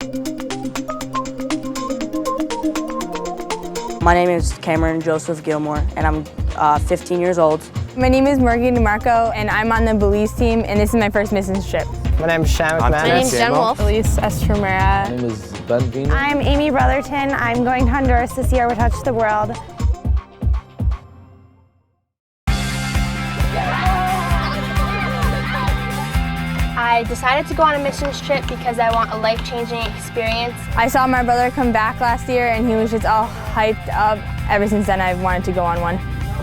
My name is Cameron Joseph Gilmore, and I'm 15 years old. My name is Morgan DeMarco, and I'm on the Belize team, and this is my first missions trip. My name is Shamik My name Manis. is Jen Wolf. Elise Estromera. My name is Ben Vina. I'm Amy Brotherton. I'm going to Honduras this year with Touch the World. I decided to go on a missions trip because I want a life-changing experience. I saw my brother come back last year, and he was just all hyped up. Ever since then, I've wanted to go on one.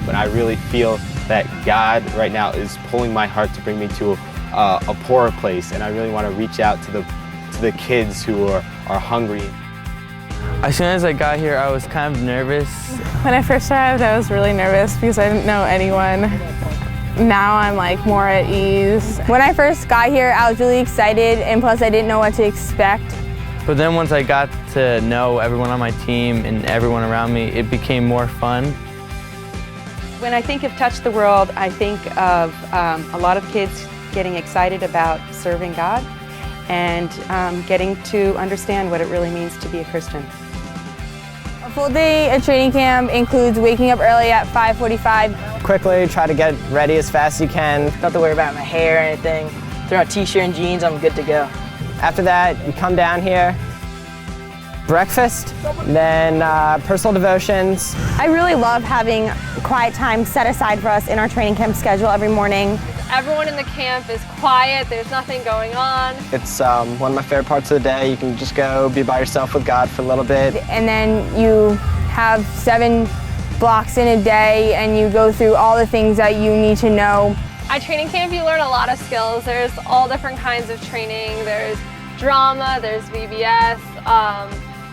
But I really feel that God right now is pulling my heart to bring me to a poorer place, and I really want to reach out to the kids who are hungry. As soon as I got here, I was kind of nervous. When I first arrived, I was really nervous because I didn't know anyone. Now I'm like more at ease. When I first got here, I was really excited, and plus I didn't know what to expect. But then once I got to know everyone on my team and everyone around me, it became more fun. When I think of Touch the World, I think of a lot of kids getting excited about serving God and getting to understand what it really means to be a Christian. A full day at training camp includes waking up early at 5:45. Quickly try to get ready as fast as you can. Don't have to worry about my hair or anything. Throw on a t-shirt and jeans, I'm good to go. After that, you come down here, breakfast, then personal devotions. I really love having quiet time set aside for us in our training camp schedule every morning. Everyone in the camp is quiet, there's nothing going on. It's one of my favorite parts of the day. You can just go be by yourself with God for a little bit. And then you have 7 blocks in a day, and you go through all the things that you need to know. At training camp, you learn a lot of skills. There's all different kinds of training. There's drama, there's VBS.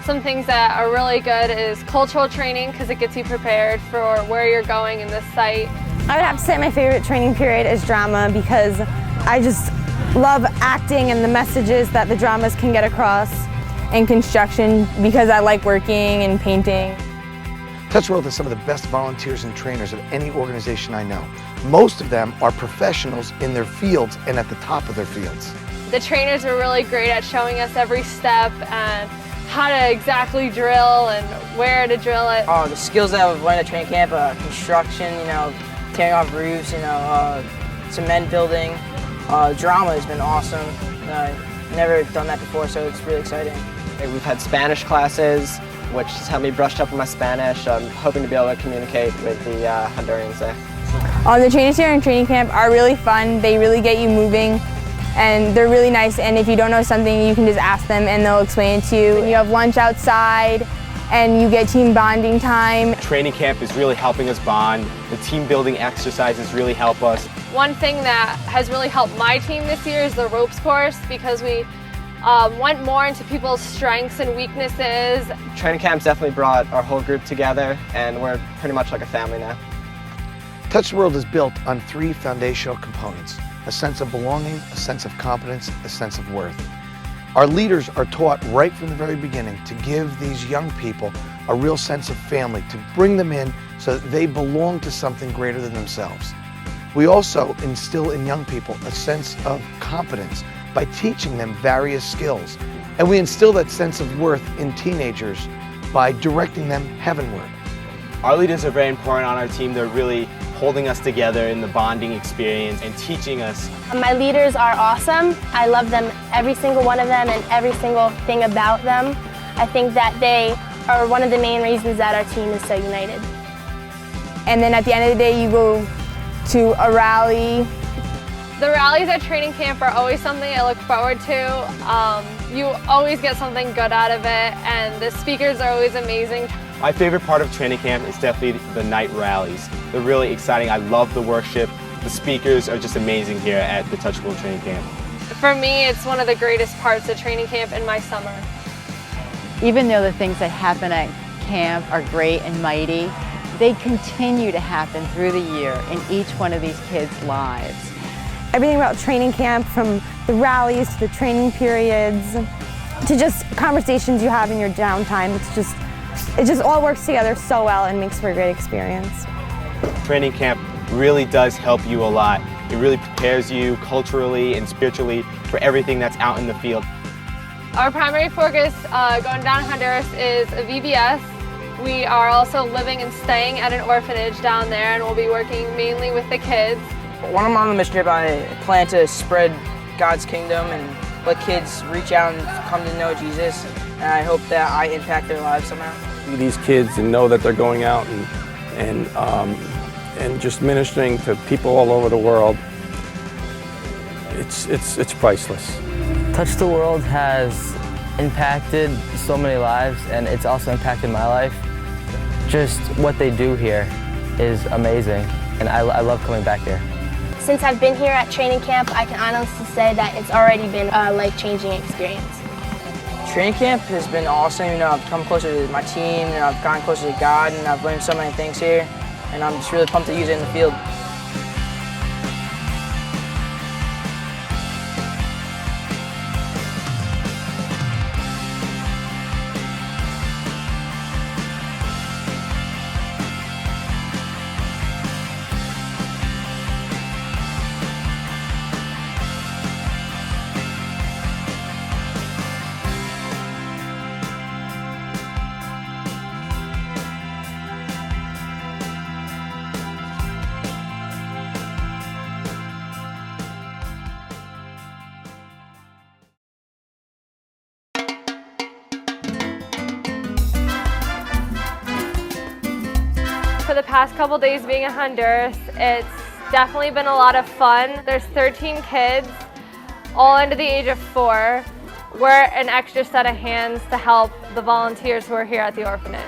Some things that are really good is cultural training because it gets you prepared for where you're going in this site. I would have to say my favorite training period is drama because I just love acting and the messages that the dramas can get across. And construction because I like working and painting. Touch the World has some of the best volunteers and trainers of any organization I know. Most of them are professionals in their fields and at the top of their fields. The trainers are really great at showing us every step and how to exactly drill and where to drill it. Oh, the skills that I've learned at training camp, construction, tearing off roofs, cement building. Drama has been awesome. Never done that before, so it's really exciting. We've had Spanish classes, which has helped me brush up on my Spanish. I'm hoping to be able to communicate with the Hondurans there. The trainers here in training camp are really fun. They really get you moving, and they're really nice. And if you don't know something, you can just ask them and they'll explain it to you. And you have lunch outside, and you get team bonding time. Training camp is really helping us bond. The team building exercises really help us. One thing that has really helped my team this year is the ropes course because we went more into people's strengths and weaknesses. Training camp's definitely brought our whole group together, and we're pretty much like a family now. Touch the World is built on 3 foundational components: a sense of belonging, a sense of competence, a sense of worth. Our leaders are taught right from the very beginning to give these young people a real sense of family, to bring them in so that they belong to something greater than themselves. We also instill in young people a sense of competence by teaching them various skills. And we instill that sense of worth in teenagers by directing them heavenward. Our leaders are very important on our team. They're really holding us together in the bonding experience and teaching us. My leaders are awesome. I love them, every single one of them, and every single thing about them. I think that they are one of the main reasons that our team is so united. And then at the end of the day, you go to a rally. The rallies at training camp are always something I look forward to. You always get something good out of it, and the speakers are always amazing. My favorite part of training camp is definitely the night rallies. They're really exciting. I love the worship. The speakers are just amazing here at the Touch the World Training Camp. For me, it's one of the greatest parts of training camp in my summer. Even though the things that happen at camp are great and mighty, they continue to happen through the year in each one of these kids' lives. Everything about training camp, from the rallies to the training periods, to just conversations you have in your downtime, it just all works together so well and makes for a great experience. Training camp really does help you a lot. It really prepares you culturally and spiritually for everything that's out in the field. Our primary focus going down to Honduras is a VBS. We are also living and staying at an orphanage down there, and we'll be working mainly with the kids. When I'm on the mission trip, I plan to spread God's kingdom and let kids reach out and come to know Jesus, and I hope that I impact their lives somehow. See these kids and know that they're going out and just ministering to people all over the world. It's priceless. Touch the World has impacted so many lives, and it's also impacted my life. Just what they do here is amazing, and I love coming back here. Since I've been here at training camp, I can honestly say that it's already been a life-changing experience. Training camp has been awesome. I've come closer to my team, and I've gotten closer to God, and I've learned so many things here, and I'm just really pumped to use it in the field. For the past couple days being in Honduras, it's definitely been a lot of fun. There's 13 kids, all under the age of 4. We're an extra set of hands to help the volunteers who are here at the orphanage.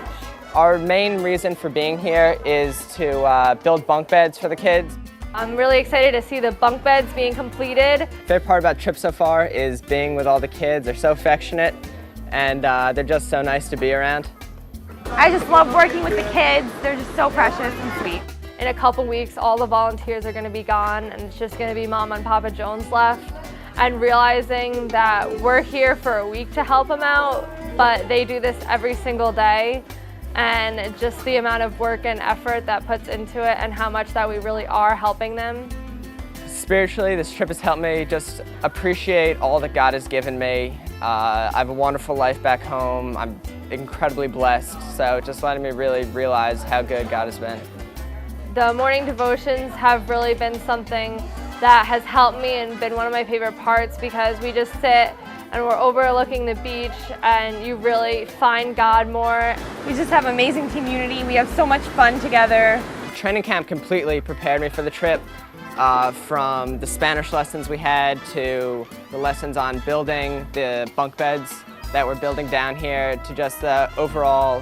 Our main reason for being here is to build bunk beds for the kids. I'm really excited to see the bunk beds being completed. Favorite part about the trip so far is being with all the kids. They're so affectionate, and they're just so nice to be around. I just love working with the kids. They're just so precious and sweet. In a couple weeks, all the volunteers are going to be gone, and it's just going to be Mama and Papa Jones left. And realizing that we're here for a week to help them out, but they do this every single day. And just the amount of work and effort that puts into it, and how much that we really are helping them. Spiritually, this trip has helped me just appreciate all that God has given me. I have a wonderful life back home. I'm incredibly blessed, so just letting me really realize how good God has been. The morning devotions have really been something that has helped me and been one of my favorite parts, because we just sit and we're overlooking the beach and you really find God more. We just have amazing community. We have so much fun together. Training camp completely prepared me for the trip. From the Spanish lessons we had to the lessons on building the bunk beds that we're building down here, to just the overall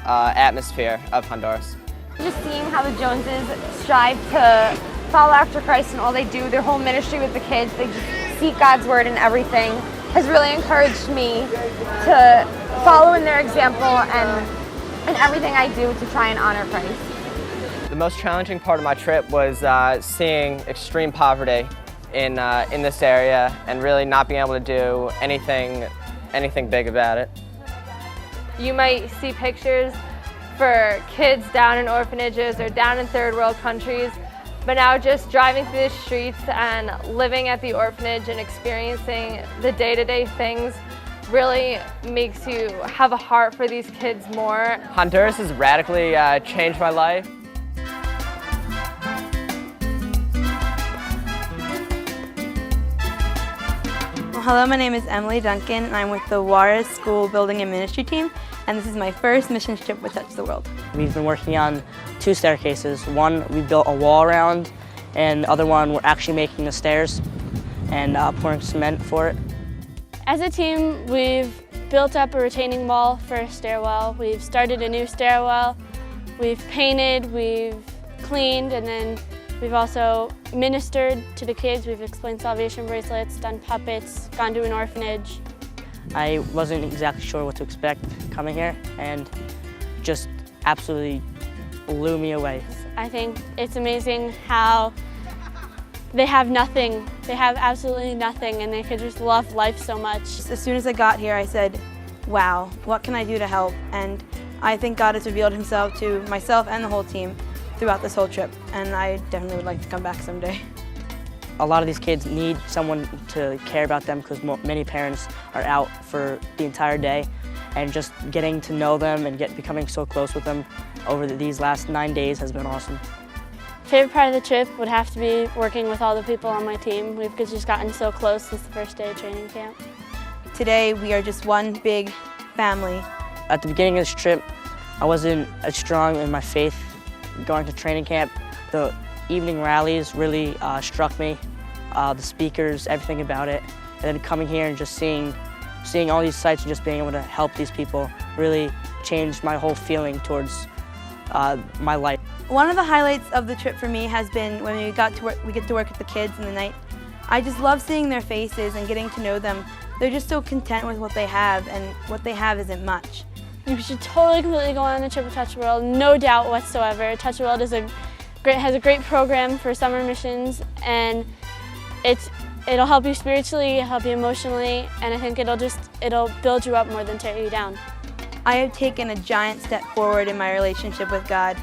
atmosphere of Honduras. Just seeing how the Joneses strive to follow after Christ and all they do, their whole ministry with the kids, they just seek God's word in everything, has really encouraged me to follow in their example and everything I do to try and honor Christ. The most challenging part of my trip was seeing extreme poverty in this area and really not being able to do anything big about it. You might see pictures for kids down in orphanages or down in third world countries, but now just driving through the streets and living at the orphanage and experiencing the day-to-day things really makes you have a heart for these kids more. Honduras has radically changed my life. Hello, my name is Emily Duncan, and I'm with the Juarez School Building and Ministry team, and this is my first mission trip with Touch the World. We've been working on 2 staircases. One we built a wall around, and the other one we're actually making the stairs and pouring cement for it. As a team, we've built up a retaining wall for a stairwell. We've started a new stairwell. We've painted, we've cleaned, and then we've also ministered to the kids. We've explained salvation bracelets, done puppets, gone to an orphanage. I wasn't exactly sure what to expect coming here, and just absolutely blew me away. I think it's amazing how they have nothing. They have absolutely nothing, and they could just love life so much. As soon as I got here, I said, wow, what can I do to help? And I think God has revealed himself to myself and the whole team throughout this whole trip, and I definitely would like to come back someday. a lot of these kids need someone to care about them because many parents are out for the entire day, and just getting to know them and becoming so close with them over these last 9 days has been awesome. Favorite part of the trip would have to be working with all the people on my team. We've just gotten so close since the first day of training camp. Today we are just one big family. At the beginning of this trip, I wasn't as strong in my faith going to training camp. The evening rallies really struck me, the speakers, everything about it. And then coming here and just seeing all these sites and just being able to help these people really changed my whole feeling towards my life. One of the highlights of the trip for me has been when we get to work with the kids in the night. I just love seeing their faces and getting to know them. They're just so content with what they have, and what they have isn't much. You should totally completely go on the trip with Touch the World, no doubt whatsoever. Touch the World has a great program for summer missions, and it'll help you spiritually, help you emotionally, and I think it'll build you up more than tear you down. I have taken a giant step forward in my relationship with God.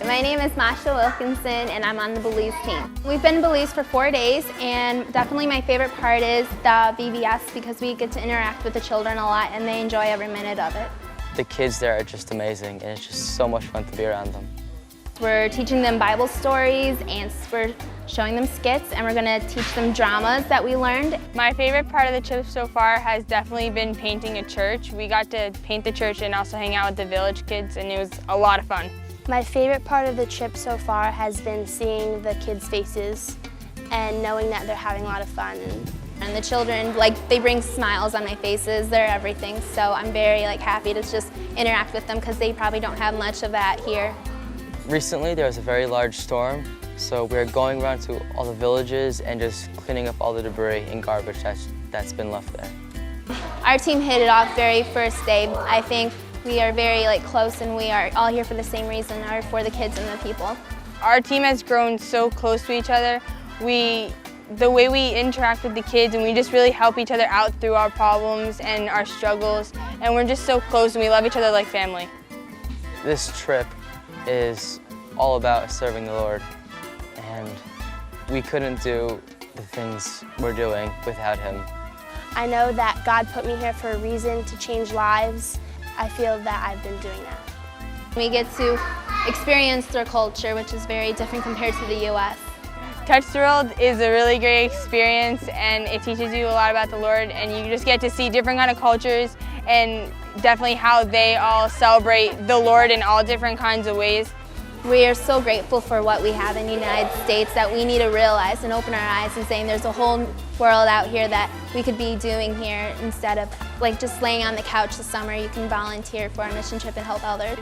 My name is Masha Wilkinson and I'm on the Belize team. We've been in Belize for 4 days, and definitely my favorite part is the VBS because we get to interact with the children a lot and they enjoy every minute of it. The kids there are just amazing, and it's just so much fun to be around them. We're teaching them Bible stories and we're showing them skits, and we're going to teach them dramas that we learned. My favorite part of the trip so far has definitely been painting a church. We got to paint the church and also hang out with the village kids, and it was a lot of fun. My favorite part of the trip so far has been seeing the kids' faces and knowing that they're having a lot of fun. And the children, they bring smiles on my faces, they're everything. So I'm very happy to just interact with them because they probably don't have much of that here. Recently there was a very large storm, so we're going around to all the villages and just cleaning up all the debris and garbage that's been left there. Our team hit it off very first day. I think we are very close, and we are all here for the same reason, are for the kids and the people. Our team has grown so close to each other. The way we interact with the kids, and we just really help each other out through our problems and our struggles, and we're just so close and we love each other like family. This trip is all about serving the Lord, and we couldn't do the things we're doing without Him. I know that God put me here for a reason, to change lives. I feel that I've been doing that. We get to experience their culture, which is very different compared to the U.S. Touch the World is a really great experience, and it teaches you a lot about the Lord, and you just get to see different kind of cultures and definitely how they all celebrate the Lord in all different kinds of ways. We are so grateful for what we have in the United States that we need to realize and open our eyes and saying there's a whole world out here that we could be doing here instead of just laying on the couch this summer. You can volunteer for a mission trip and help others.